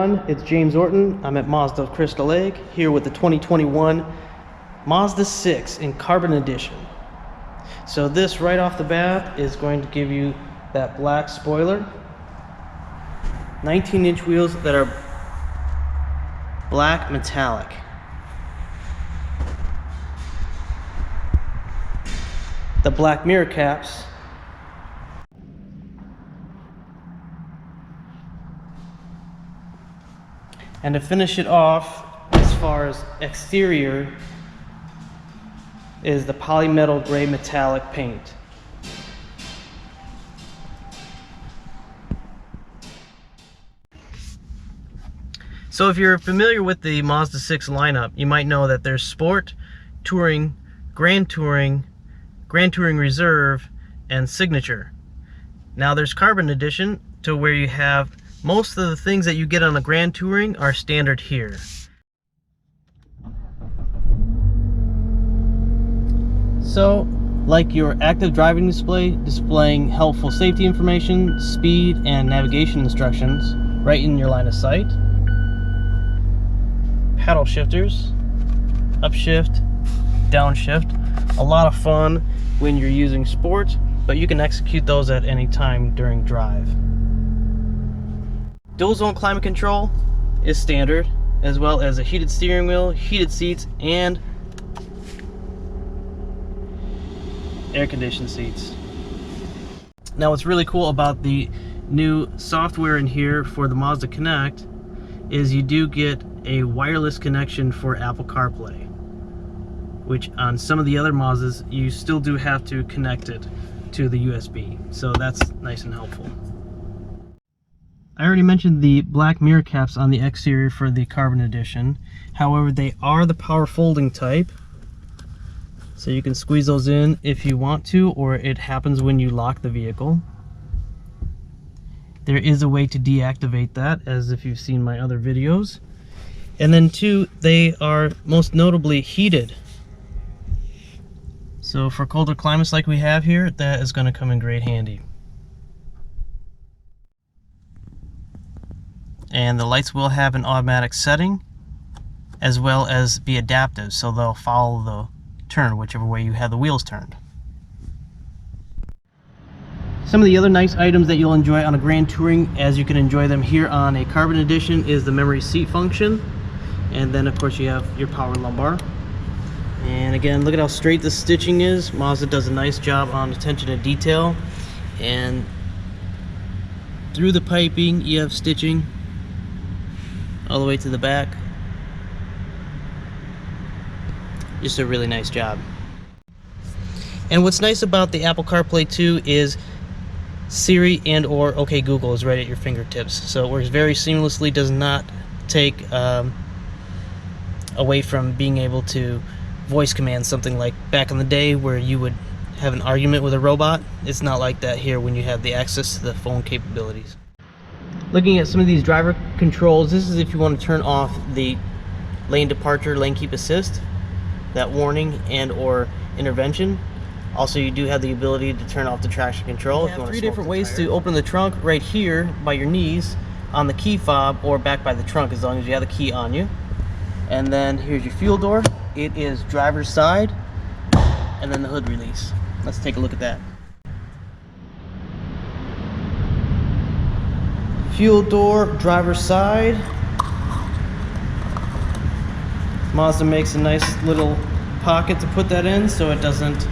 everyone, it's James Orton. I'm at Mazda of Crystal Lake here with the 2021 Mazda 6 in Carbon Edition. So this right off the bat is going to give you that black spoiler, 19-inch wheels that are black metallic. The black mirror caps. And to finish it off, as far as exterior, is the polymetal gray metallic paint. So if you're familiar with the Mazda 6 lineup, you might know that there's Sport, Touring, Grand Touring, Grand Touring Reserve, and Signature. Now there's Carbon Edition, to where you have most of the things that you get on the Grand Touring are standard here. So, like your active driving display displaying helpful safety information, speed, and navigation instructions right in your line of sight. Paddle shifters, upshift, downshift. A lot of fun when you're using Sport, but you can execute those at any time during drive. Dual zone climate control is standard, as well as a heated steering wheel, heated seats, and air-conditioned seats. Now what's really cool about the new software in here for the Mazda Connect is you do get a wireless connection for Apple CarPlay, which on some of the other Mazdas you still do have to connect it to the USB, so that's nice and helpful. I already mentioned the black mirror caps on the exterior for the Carbon Edition. However, they are the power folding type, so you can squeeze those in if you want to, or it happens when you lock the vehicle. There is a way to deactivate that, as if you've seen my other videos. And then two, they are most notably heated. So for colder climates like we have here, that is going to come in great handy. And the lights will have an automatic setting, as well as be adaptive, so they'll follow the turn whichever way you have the wheels turned. Some of the other nice items that you'll enjoy on a Grand Touring, as you can enjoy them here on a Carbon Edition, is the memory seat function, and then of course you have your power lumbar. And again, look at how straight the stitching is. Mazda does a nice job on attention to detail, and through the piping you have stitching all the way to the back. Just a really nice job. And what's nice about the Apple CarPlay 2 is Siri and or OK Google is right at your fingertips. So it works very seamlessly, does not take away from being able to voice command something like back in the day where you would have an argument with a robot. It's not like that here when you have the access to the phone capabilities. Looking at some of these driver controls, this is if you want to turn off the lane departure, lane keep assist, that warning and or intervention. Also, you do have the ability to turn off the traction control. You have three different ways to open the trunk: right here by your knees, on the key fob, or back by the trunk as long as you have the key on you. And then here's your fuel door. It is driver's side, and then the hood release. Let's take a look at that. Fuel door, driver's side. Mazda makes a nice little pocket to put that in so it doesn't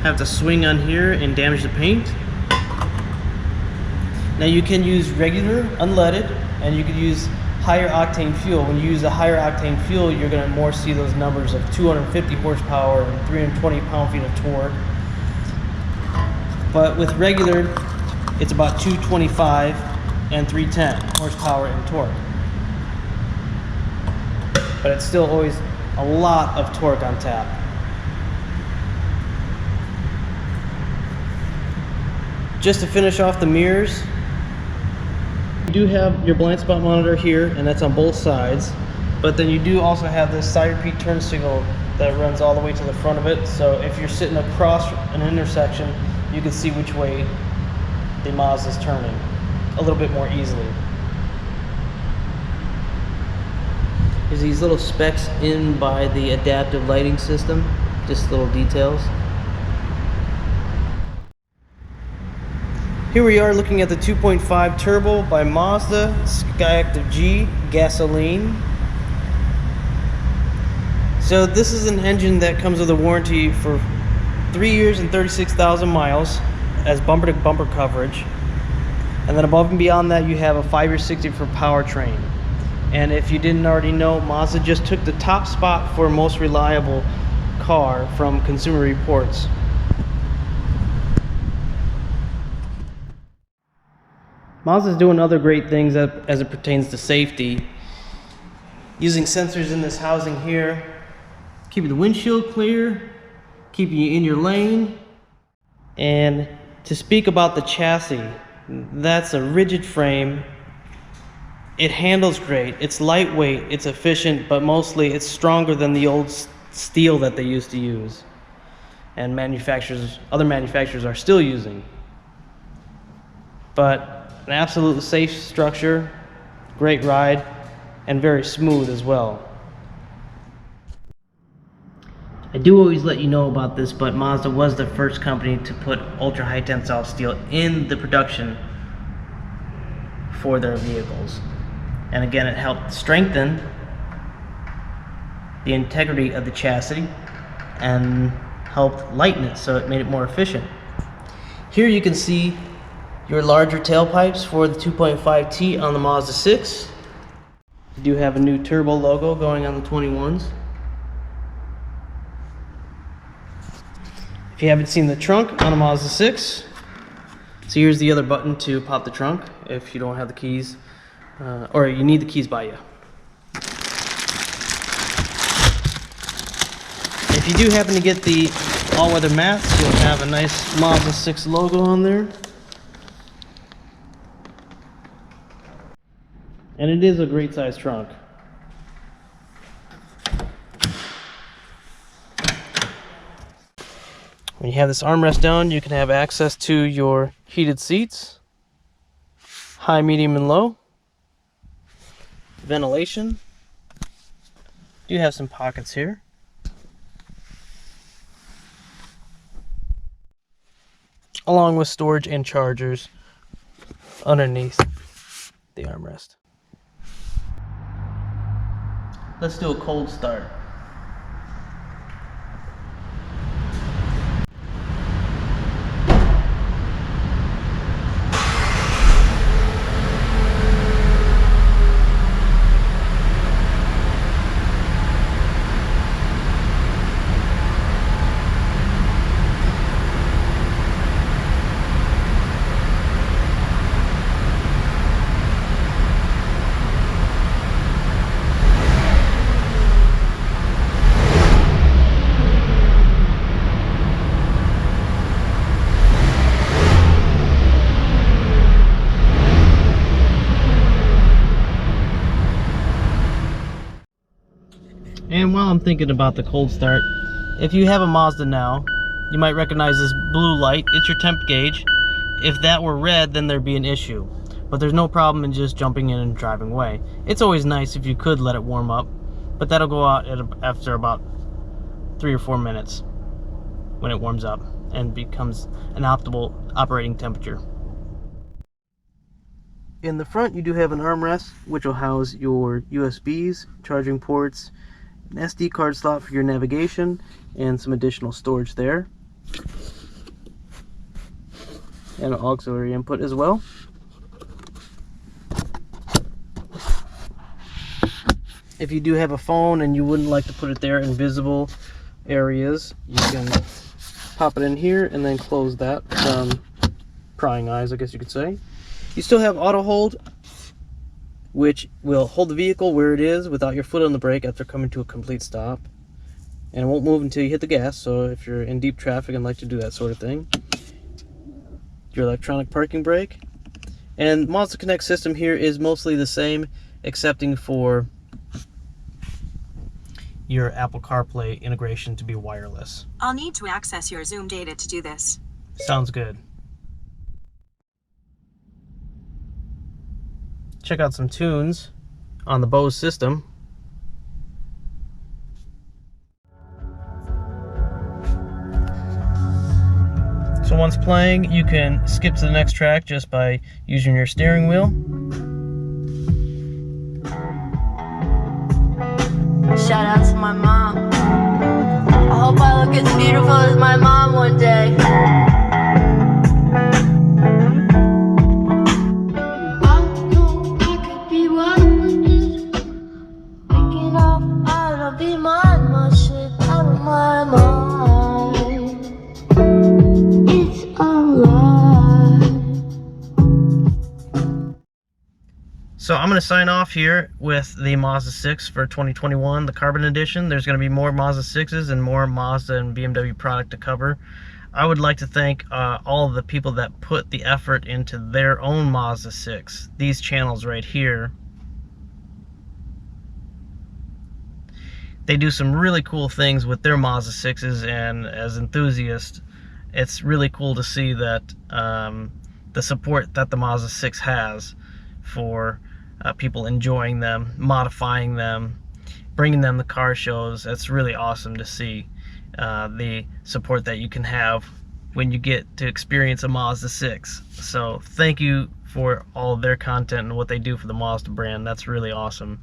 have to swing on here and damage the paint. Now you can use regular, unleaded, and you can use higher octane fuel. When you use the higher octane fuel, you're going to more see those numbers of 250 horsepower and 320 pound-feet of torque. But with regular, it's about 225 and 310 horsepower and torque. But it's still always a lot of torque on tap. Just to finish off the mirrors, you do have your blind spot monitor here, and that's on both sides. But then you do also have this side repeat turn signal that runs all the way to the front of it. So if you're sitting across an intersection, you can see which way the Mazda's turning a little bit more easily. There's these little specs in by the adaptive lighting system, just little details. Here we are looking at the 2.5 turbo by Mazda, Skyactiv G, gasoline. So this is an engine that comes with a warranty for 3 years and 36,000 miles as bumper-to-bumper coverage. And then above and beyond that, you have a 5-year 60 for powertrain. And if you didn't already know, Mazda just took the top spot for most reliable car from Consumer Reports. Mazda's doing other great things as it pertains to safety. Using sensors in this housing here, keeping the windshield clear, keeping you in your lane. And to speak about the chassis, that's a rigid frame. It handles great, it's lightweight, it's efficient, but mostly it's stronger than the old steel that they used to use. And other manufacturers are still using. But an absolutely safe structure, great ride, and very smooth as well. I do always let you know about this, but Mazda was the first company to put ultra high tensile steel in the production for their vehicles. And again, it helped strengthen the integrity of the chassis and helped lighten it, so it made it more efficient. Here you can see your larger tailpipes for the 2.5T on the Mazda 6. You do have a new turbo logo going on the 21s. If you haven't seen the trunk on a Mazda 6, so here's the other button to pop the trunk if you don't have the keys, or you need the keys by you. If you do happen to get the all-weather mats, you'll have a nice Mazda 6 logo on there. And it is a great size trunk. When you have this armrest down, you can have access to your heated seats, high, medium, and low, ventilation. You have some pockets here. Along with storage and chargers underneath the armrest. Let's do a cold start. And while I'm thinking about the cold start, if you have a Mazda now, you might recognize this blue light. It's your temp gauge. If that were red, then there'd be an issue. But there's no problem in just jumping in and driving away. It's always nice if you could let it warm up, but that'll go out after about 3 or 4 minutes when it warms up and becomes an optimal operating temperature. In the front, you do have an armrest, which will house your USBs, charging ports, an SD card slot for your navigation, and some additional storage there. And an auxiliary input as well. If you do have a phone and you wouldn't like to put it there in visible areas, you can pop it in here and then close that from prying eyes, I guess you could say. You still have auto hold, which will hold the vehicle where it is without your foot on the brake after coming to a complete stop. And it won't move until you hit the gas, so if you're in deep traffic and like to do that sort of thing. Your electronic parking brake. And Mazda Connect system here is mostly the same, excepting for your Apple CarPlay integration to be wireless. I'll need to access your Zoom data to do this. Sounds good. Check out some tunes on the Bose system. So once playing, you can skip to the next track just by using your steering wheel. Shout out to my mom. I hope I look as beautiful as my mom one day. I know I could be one with this. Waking up out of be my shit out of my mind. It's alright. So I'm going to sign off here with the Mazda 6 for 2021, the Carbon Edition. There's going to be more Mazda 6s and more Mazda and BMW product to cover. I would like to thank all of the people that put the effort into their own Mazda 6. These channels right here. They do some really cool things with their Mazda 6s, and as enthusiasts, it's really cool to see that the support that the Mazda 6 has for people enjoying them, modifying them, bringing them to car shows. It's really awesome to see the support that you can have when you get to experience a Mazda 6. So thank you for all of their content and what they do for the Mazda brand. That's really awesome.